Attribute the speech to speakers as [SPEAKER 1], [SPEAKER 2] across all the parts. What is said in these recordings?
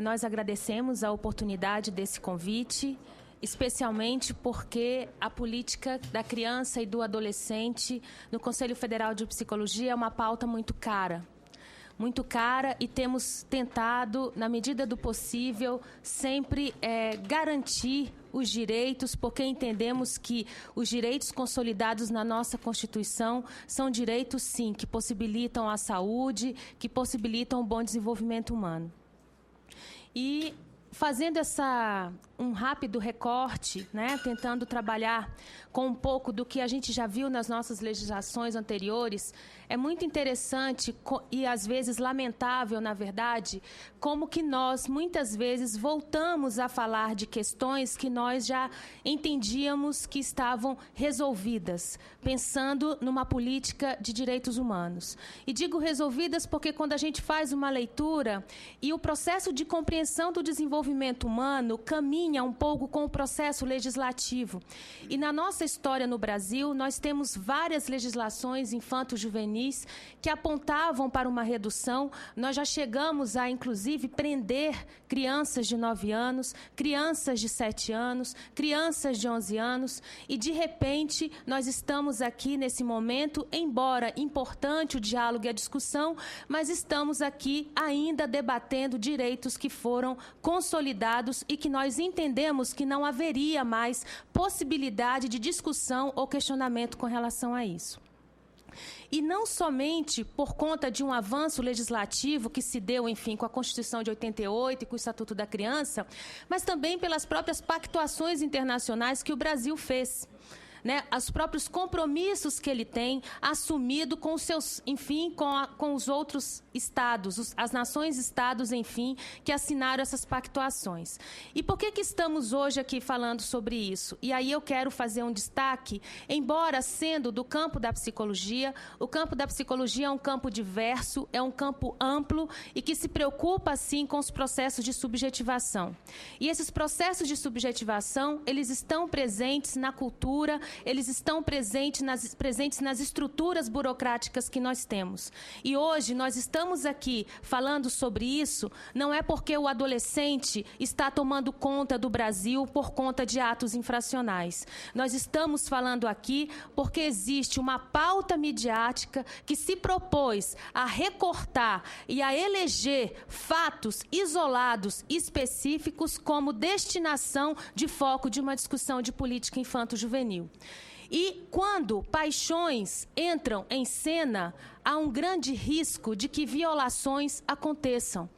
[SPEAKER 1] nós agradecemos a oportunidade desse convite, especialmente porque a política da criança e do adolescente no Conselho Federal de Psicologia é uma pauta muito cara, e temos tentado, na medida do possível, sempre garantir os direitos, porque entendemos que os direitos consolidados na nossa Constituição são direitos, sim, que possibilitam a saúde, que possibilitam o bom desenvolvimento humano. E fazendo um rápido recorte, tentando trabalhar com um pouco do que a gente já viu nas nossas legislações anteriores, é muito interessante e, às vezes, lamentável, na verdade, como que nós, muitas vezes, voltamos a falar de questões que nós já entendíamos que estavam resolvidas, pensando numa política de direitos humanos. E digo resolvidas porque quando a gente faz uma leitura e o processo de compreensão do desenvolvimento humano caminha um pouco com o processo legislativo. E na nossa história no Brasil, nós temos várias legislações infanto-juvenis que apontavam para uma redução. Nós já chegamos a, inclusive, prender crianças de 9 anos, crianças de 7 anos, crianças de 11 anos, e, de repente, nós estamos aqui nesse momento, embora importante o diálogo e a discussão, mas estamos aqui ainda debatendo direitos que foram consolidados e que nós entendemos que não haveria mais possibilidade de discussão ou questionamento com relação a isso. E não somente por conta de um avanço legislativo que se deu, enfim, com a Constituição de 88 e com o Estatuto da Criança, mas também pelas próprias pactuações internacionais que o Brasil fez. Os próprios compromissos que ele tem assumido com os seus, enfim, com os outros estados, as nações-estados, enfim, que assinaram essas pactuações. E por que estamos hoje aqui falando sobre isso? E aí eu quero fazer um destaque, embora sendo do campo da psicologia, o campo da psicologia é um campo diverso, é um campo amplo e que se preocupa, sim, com os processos de subjetivação. E esses processos de subjetivação, eles estão presentes na cultura, eles estão presentes nas estruturas burocráticas que nós temos. E hoje nós estamos aqui falando sobre isso, não é porque o adolescente está tomando conta do Brasil por conta de atos infracionais. Nós estamos falando aqui porque existe uma pauta midiática que se propôs a recortar e a eleger fatos isolados específicos como destinação de foco de uma discussão de política infanto-juvenil. E quando paixões entram em cena, há um grande risco de que violações aconteçam.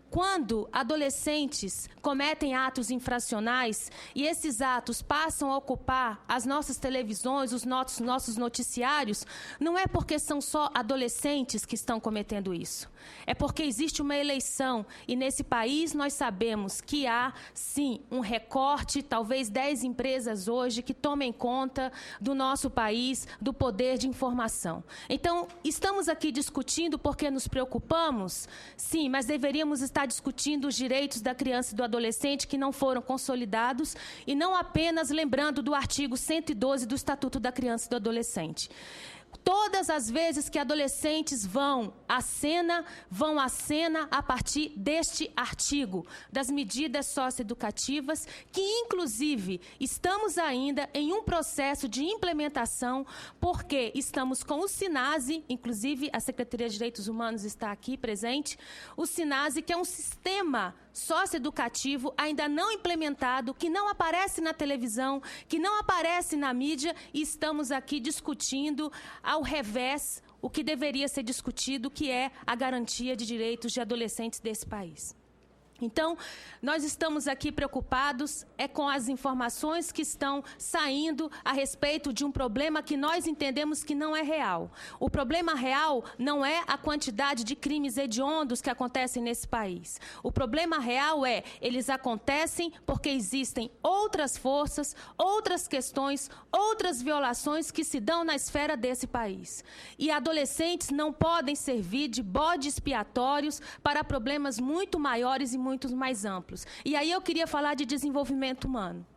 [SPEAKER 1] Quando adolescentes cometem atos infracionais e esses atos passam a ocupar as nossas televisões, os nossos noticiários, não é porque são só adolescentes que estão cometendo isso. É porque existe uma eleição e nesse país nós sabemos que há, sim, um recorte, talvez 10 empresas hoje que tomem conta do nosso país, do poder de informação. Então, estamos aqui discutindo porque nos preocupamos? Sim, mas deveríamos estar discutindo os direitos da criança e do adolescente que não foram consolidados e não apenas lembrando do artigo 112 do Estatuto da Criança e do Adolescente. Todas as vezes que adolescentes vão à cena a partir deste artigo, das medidas socioeducativas, que, inclusive, estamos ainda em um processo de implementação, porque estamos com o SINASE, inclusive a Secretaria de Direitos Humanos está aqui presente, o SINASE, que é um sistema socioeducativo ainda não implementado, que não aparece na televisão, que não aparece na mídia, e estamos aqui discutindo ao revés o que deveria ser discutido, que é a garantia de direitos de adolescentes desse país. Então, nós estamos aqui preocupados com as informações que estão saindo a respeito de um problema que nós entendemos que não é real. O problema real não é a quantidade de crimes hediondos que acontecem nesse país. O problema real eles acontecem porque existem outras forças, outras questões, outras violações que se dão na esfera desse país. E adolescentes não podem servir de bodes expiatórios para problemas muito maiores e muito mais amplos. E aí eu queria falar de desenvolvimento humano.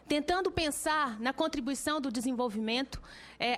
[SPEAKER 1] Tentando pensar na contribuição do desenvolvimento,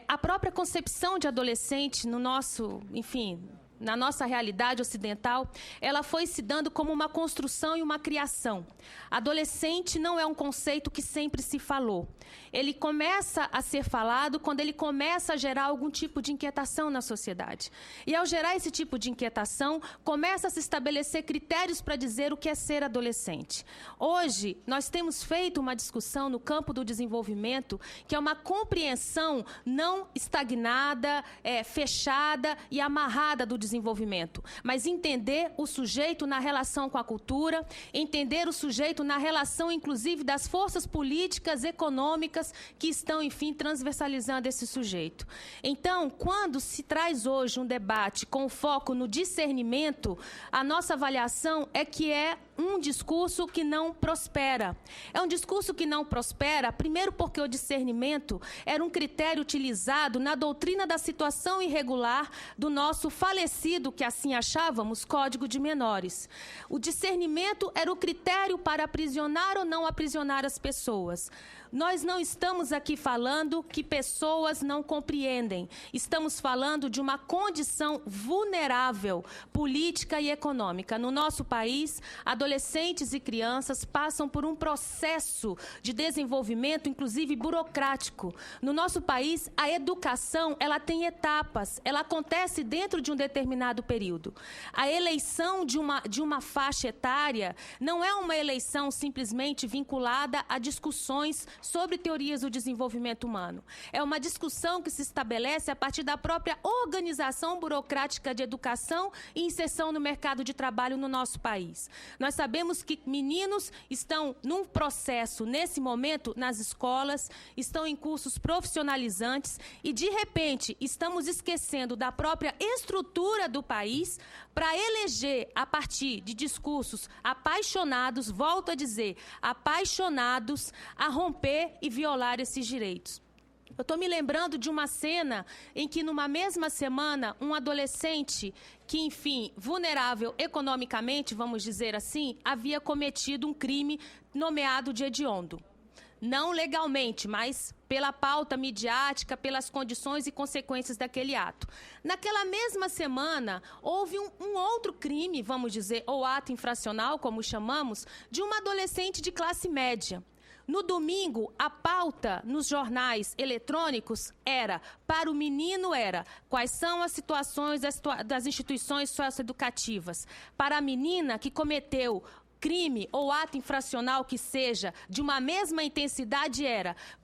[SPEAKER 1] a própria concepção de adolescente no nosso, enfim, na nossa realidade ocidental, ela foi se dando como uma construção e uma criação. Adolescente não é um conceito que sempre se falou. Ele começa a ser falado quando ele começa a gerar algum tipo de inquietação na sociedade. E ao gerar esse tipo de inquietação, começa a se estabelecer critérios para dizer o que é ser adolescente. Hoje, nós temos feito uma discussão no campo do desenvolvimento, que é uma compreensão não estagnada, fechada e amarrada do desenvolvimento, mas entender o sujeito na relação com a cultura, entender o sujeito na relação, inclusive, das forças políticas, econômicas, que estão, enfim, transversalizando esse sujeito. Então, quando se traz hoje um debate com foco no discernimento, a nossa avaliação é que é um discurso que não prospera. É um discurso que não prospera, primeiro porque o discernimento era um critério utilizado na doutrina da situação irregular do nosso falecido, que assim achávamos, Código de Menores. O discernimento era o critério para aprisionar ou não aprisionar as pessoas. Nós não estamos aqui falando que pessoas não compreendem. Estamos falando de uma condição vulnerável, política e econômica. No nosso país, adolescentes e crianças passam por um processo de desenvolvimento, inclusive burocrático. No nosso país, a educação, ela tem etapas, ela acontece dentro de um determinado período. A eleição de uma faixa etária não é uma eleição simplesmente vinculada a discussões sobre teorias do desenvolvimento humano. É uma discussão que se estabelece a partir da própria organização burocrática de educação e inserção no mercado de trabalho no nosso país. Nós sabemos que meninos estão num processo, nesse momento, nas escolas, estão em cursos profissionalizantes e, de repente, estamos esquecendo da própria estrutura do país para eleger, a partir de discursos apaixonados, volto a dizer, apaixonados a romper e violar esses direitos. Eu estou me lembrando de uma cena em que, numa mesma semana, um adolescente que, enfim, vulnerável economicamente, vamos dizer assim, havia cometido um crime nomeado de hediondo. Não legalmente, mas pela pauta midiática, pelas condições e consequências daquele ato. Naquela mesma semana, houve um outro crime, vamos dizer, ou ato infracional, como chamamos, de uma adolescente de classe média. No domingo, a pauta nos jornais eletrônicos para o menino quais são as situações das instituições socioeducativas. Para a menina que cometeu crime ou ato infracional que seja, de uma mesma intensidade,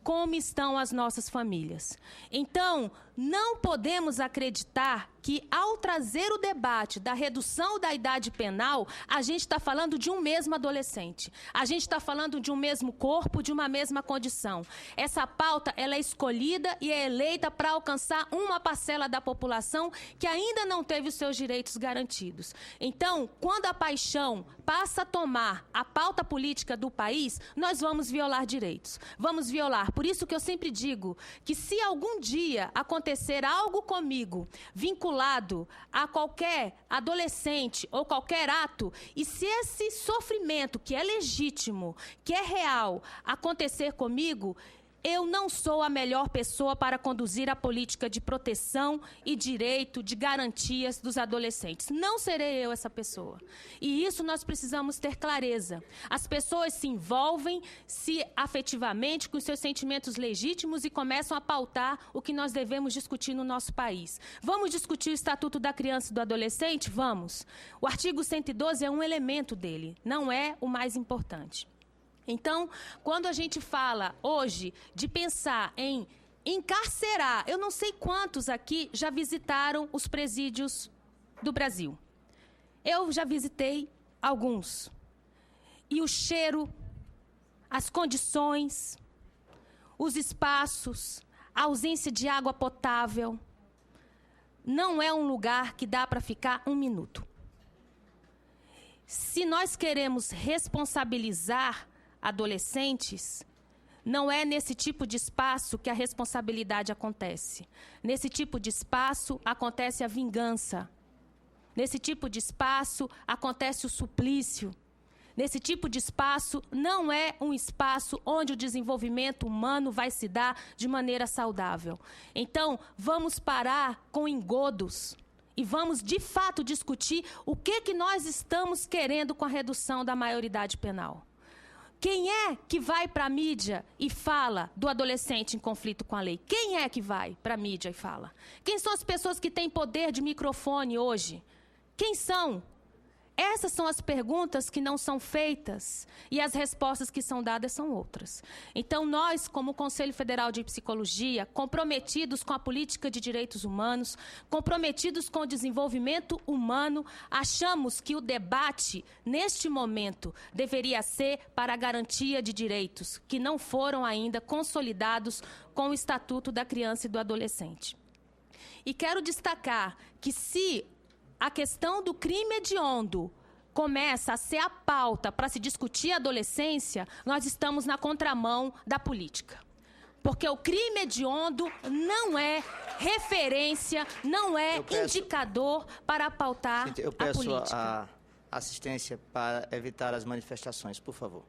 [SPEAKER 1] como estão as nossas famílias. Então, não podemos acreditar que, ao trazer o debate da redução da idade penal, a gente está falando de um mesmo adolescente. A gente está falando de um mesmo corpo, de uma mesma condição. Essa pauta, ela é escolhida e é eleita para alcançar uma parcela da população que ainda não teve os seus direitos garantidos. Então, quando a paixão passa a tomar a pauta política do país, nós vamos violar direitos. Vamos violar. Por isso que eu sempre digo que, se algum dia acontecer algo comigo vinculado a qualquer adolescente ou qualquer ato, e se esse sofrimento, que é legítimo, que é real, acontecer comigo, eu não sou a melhor pessoa para conduzir a política de proteção e direito, de garantias dos adolescentes. Não serei eu essa pessoa. E isso nós precisamos ter clareza. As pessoas se envolvem afetivamente com os seus sentimentos legítimos e começam a pautar o que nós devemos discutir no nosso país. Vamos discutir o Estatuto da Criança e do Adolescente? Vamos. O artigo 112 é um elemento dele, não é o mais importante. Então, quando a gente fala hoje de pensar em encarcerar, eu não sei quantos aqui já visitaram os presídios do Brasil. Eu já visitei alguns. E o cheiro, as condições, os espaços, a ausência de água potável, não é um lugar que dá para ficar um minuto. Se nós queremos responsabilizar adolescentes, não é nesse tipo de espaço que a responsabilidade acontece. Nesse tipo de espaço acontece a vingança. Nesse tipo de espaço acontece o suplício. Nesse tipo de espaço não é um espaço onde o desenvolvimento humano vai se dar de maneira saudável. Então, vamos parar com engodos e vamos, de fato, discutir o que nós estamos querendo com a redução da maioridade penal. Quem é que vai para a mídia e fala do adolescente em conflito com a lei? Quem é que vai para a mídia e fala? Quem são as pessoas que têm poder de microfone hoje? Quem são? Essas são as perguntas que não são feitas e as respostas que são dadas são outras. Então, nós, como Conselho Federal de Psicologia, comprometidos com a política de direitos humanos, comprometidos com o desenvolvimento humano, achamos que o debate, neste momento, deveria ser para a garantia de direitos que não foram ainda consolidados com o Estatuto da Criança e do Adolescente. E quero destacar que se a questão do crime hediondo começa a ser a pauta para se discutir a adolescência, nós estamos na contramão da política. Porque o crime hediondo não é referência, não é indicador para pautar a política.
[SPEAKER 2] Eu peço a assistência para evitar as manifestações, por favor.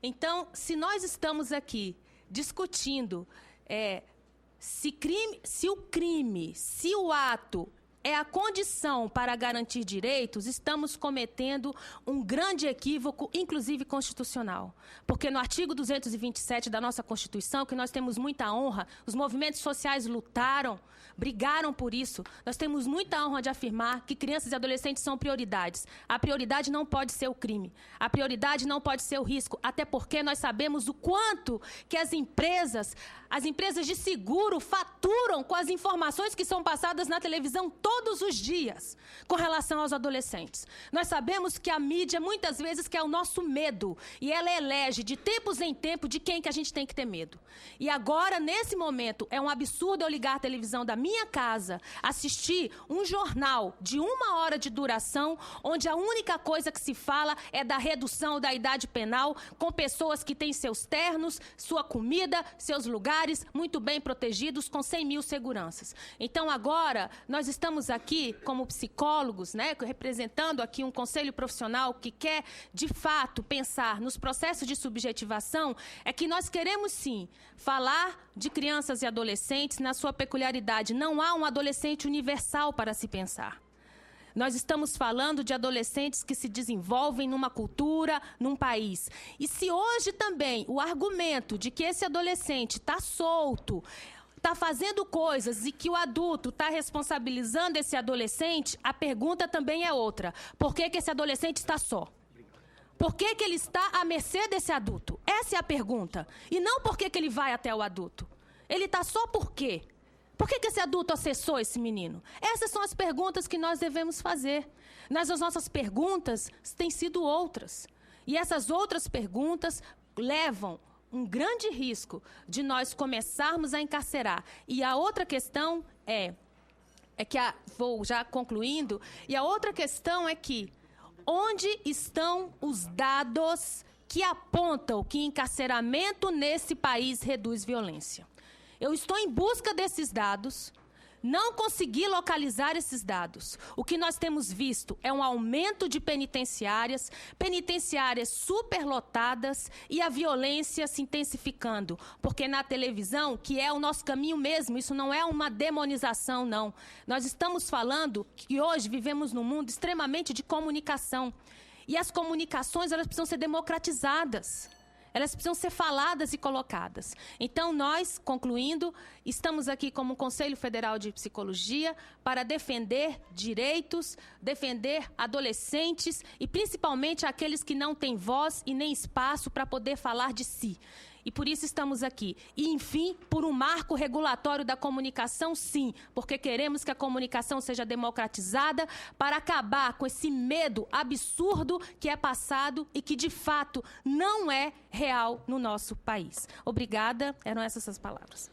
[SPEAKER 1] Então, se nós estamos aqui discutindo se o ato é a condição para garantir direitos, estamos cometendo um grande equívoco, inclusive constitucional. Porque no artigo 227 da nossa Constituição, que nós temos muita honra, os movimentos sociais lutaram, brigaram por isso. Nós temos muita honra de afirmar que crianças e adolescentes são prioridades. A prioridade não pode ser o crime. A prioridade não pode ser o risco. Até porque nós sabemos o quanto que as empresas de seguro faturam com as informações que são passadas na televisão todos os dias com relação aos adolescentes. Nós sabemos que a mídia muitas vezes quer o nosso medo e ela elege de tempos em tempo de quem que a gente tem que ter medo. E agora, nesse momento, é um absurdo eu ligar a televisão da minha casa, assistir um jornal de 1 hora de duração, onde a única coisa que se fala é da redução da idade penal com pessoas que têm seus ternos, sua comida, seus lugares muito bem protegidos com 100 mil seguranças. Então, agora, nós estamos aqui como psicólogos, né, representando aqui um conselho profissional que quer, de fato, pensar nos processos de subjetivação, é que nós queremos, sim, falar de crianças e adolescentes na sua peculiaridade. Não há um adolescente universal para se pensar. Nós estamos falando de adolescentes que se desenvolvem numa cultura, num país. E se hoje também o argumento de que esse adolescente está solto, está fazendo coisas e que o adulto está responsabilizando esse adolescente, a pergunta também é outra. Por que esse adolescente está só? Por que ele está à mercê desse adulto? Essa é a pergunta. E não por que ele vai até o adulto. Ele está só por quê? Por que esse adulto acessou esse menino? Essas são as perguntas que nós devemos fazer. Mas as nossas perguntas têm sido outras. E essas outras perguntas levam um grande risco de nós começarmos a encarcerar. E a outra questão vou já concluindo, e a outra questão é que onde estão os dados que apontam que encarceramento nesse país reduz violência? Eu estou em busca desses dados, não consegui localizar esses dados. O que nós temos visto é um aumento de penitenciárias superlotadas e a violência se intensificando. Porque na televisão, que é o nosso caminho mesmo, isso não é uma demonização, não. Nós estamos falando que hoje vivemos num mundo extremamente de comunicação. E as comunicações, elas precisam ser democratizadas. Elas precisam ser faladas e colocadas. Então, nós, concluindo, estamos aqui como Conselho Federal de Psicologia para defender direitos, defender adolescentes e, principalmente, aqueles que não têm voz e nem espaço para poder falar de si. E por isso estamos aqui. E, enfim, por um marco regulatório da comunicação, sim, porque queremos que a comunicação seja democratizada para acabar com esse medo absurdo que é passado e que, de fato, não é real no nosso país. Obrigada. Eram essas as palavras.